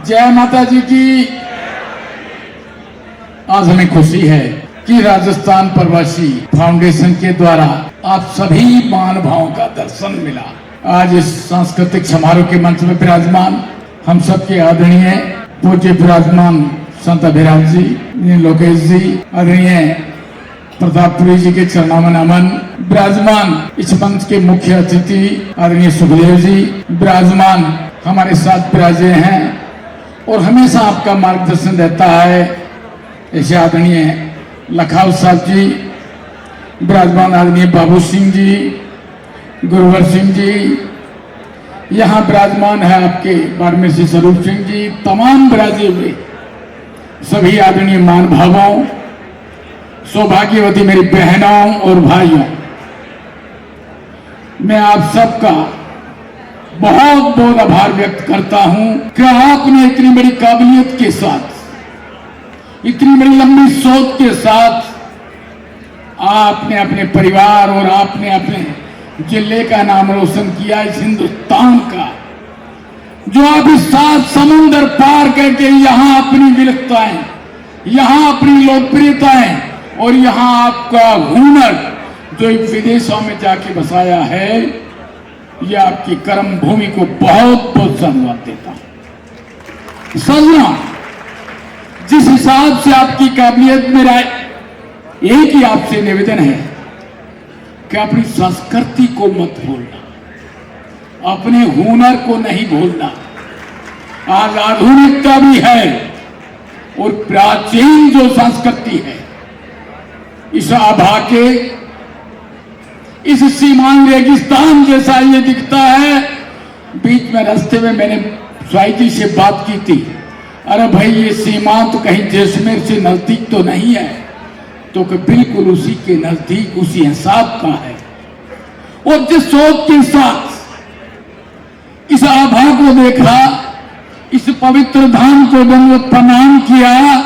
जय माता जी की। आज हमें खुशी है कि राजस्थान प्रवासी फाउंडेशन के द्वारा आप सभी महानुभावों का दर्शन मिला। आज इस सांस्कृतिक समारोह के मंच में विराजमान हम सबके आदरणीय पूज्य विराजमान संत अभिराम जी, लोकेश जी, आदरणीय प्रतापपुरी जी के चरणों में नमन। विराजमान इस मंच के मुख्य अतिथि आदरणीय सुखदेव जी विराजमान हमारे साथ विराजे हैं और हमेशा आपका मार्गदर्शन रहता है। ऐसे आदरणीय लखाव साहब जी विराजमान, आदरणीय बाबू सिंह जी, गुरुवर सिंह जी, यहाँ विराजमान है आपके बाड़मेर से स्वरूप सिंह जी, तमाम विराजे हुए सभी आदरणीय महानुभावों, सौभाग्यवती मेरी बहनों और भाइयों, मैं आप सबका बहुत बहुत आभार व्यक्त करता हूं कि आपने इतनी बड़ी काबिलियत के साथ, इतनी बड़ी लंबी सोच के साथ आपने अपने परिवार और आपने अपने जिले का नाम रोशन किया, इस हिंदुस्तान का, जो आप इस 7 समुंदर पार करके यहाँ अपनी विलक्षणताएं, यहाँ अपनी लोकप्रियताएं और यहाँ आपका हुनर जो विदेशों में जाके बसाया है, यह आपकी कर्म भूमि को बहुत बहुत धन्यवाद देता हूं। सजना, जिस हिसाब से आपकी काबिलियत मेरा एक ही आपसे निवेदन है कि अपनी संस्कृति को मत भूलना, अपने हुनर को नहीं भूलना। आज आधुनिकता भी है और प्राचीन जो संस्कृति है, इस आभा के इस सीमांत रेगिस्तान जैसा ये दिखता है। बीच में रास्ते में मैंने स्वाई जी से बात की थी, अरे भाई ये सीमांत तो कहीं जैसलमेर से नजदीक तो नहीं है, तो कि बिल्कुल उसी के नजदीक, उसी हिसाब का है। और जिस सोच के साथ इस आभा को देखा, इस पवित्र धाम को दंडवत प्रणाम किया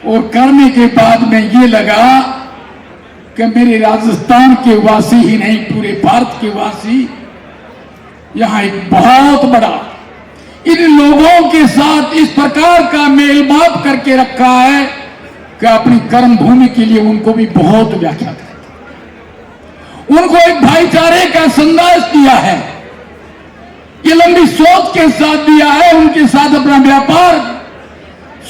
और करने के बाद में ये लगा कि मेरे राजस्थान के वासी ही नहीं, पूरे भारत के वासी यहां एक बहुत बड़ा इन लोगों के साथ इस प्रकार का मेल भाव करके रखा है कि अपनी कर्म भूमि के लिए उनको भी बहुत व्याख्या करता, उनको एक भाईचारे का संदेश दिया है, ये लंबी सोच के साथ दिया है, उनके साथ अपना व्यापार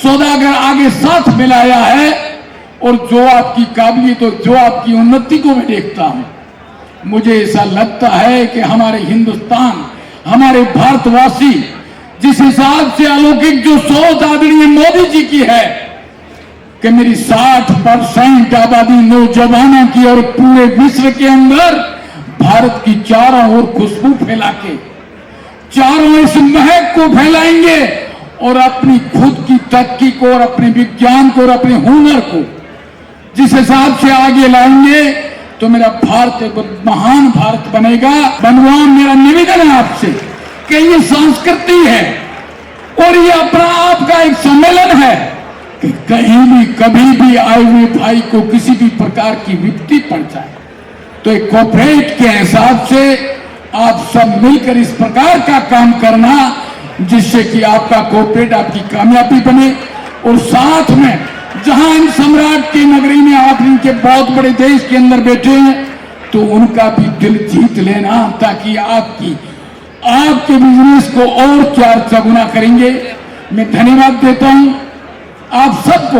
सौदागर आगे साथ मिलाया है। और जो आपकी काबिलियत और जो आपकी उन्नति को मैं देखता हूं, मुझे ऐसा लगता है कि हमारे हिंदुस्तान, हमारे भारतवासी जिस हिसाब से अलौकिक जो सोच आदरणीय मोदी जी की है कि मेरी 60% आबादी नौजवानों की और पूरे विश्व के अंदर भारत की चारों ओर खुशबू फैला के, चारों इस महक को फैलाएंगे और अपनी खुद की तरक्की को और अपने विज्ञान को और अपने हुनर को जिस हिसाब से आगे लाएंगे, तो मेरा भारत एक महान भारत बनेगा। बनवान, मेरा निवेदन है आपसे कि ये संस्कृति है और ये अपना आपका एक सम्मेलन है कि कहीं भी कभी भी आए हुए भाई को किसी भी प्रकार की विपत्ति पड़ जाए तो एक कोऑपरेट के हिसाब से आप सब मिलकर इस प्रकार का काम करना, जिससे कि आपका कोऑपरेट, आपकी कामयाबी बने। और साथ में जहां इन सम्राट की नगरी में आप इनके बहुत बड़े देश के अंदर बैठे हैं, तो उनका भी दिल जीत लेना, ताकि आपके बिजनेस को और 4 चौगुना करेंगे। मैं धन्यवाद देता हूं आप सबको,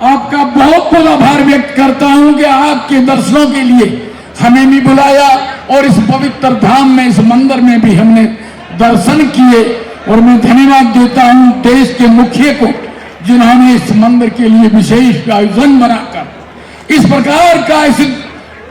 आपका बहुत बहुत आभार व्यक्त करता हूं कि आपके दर्शनों के लिए हमें भी बुलाया और इस पवित्र धाम में, इस मंदिर में भी हमने दर्शन किए। और मैं धन्यवाद देता हूं देश के मुखिया को, जिन्होंने इस मंदिर के लिए विशेष आयोजन बनाकर इस प्रकार का इस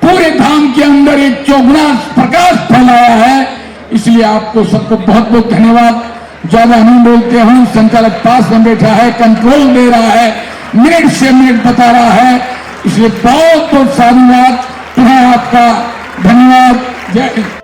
पूरे धाम के अंदर एक चौगुना प्रकाश फैलाया है। इसलिए आपको सबको बहुत बहुत धन्यवाद। ज्यादा नहीं बोलते हूं, संचालक पास में बैठा है, कंट्रोल दे रहा है, मिनट से मिनट बता रहा है, इसलिए बहुत बहुत साधुवाद। आपका धन्यवाद। जय हिंद।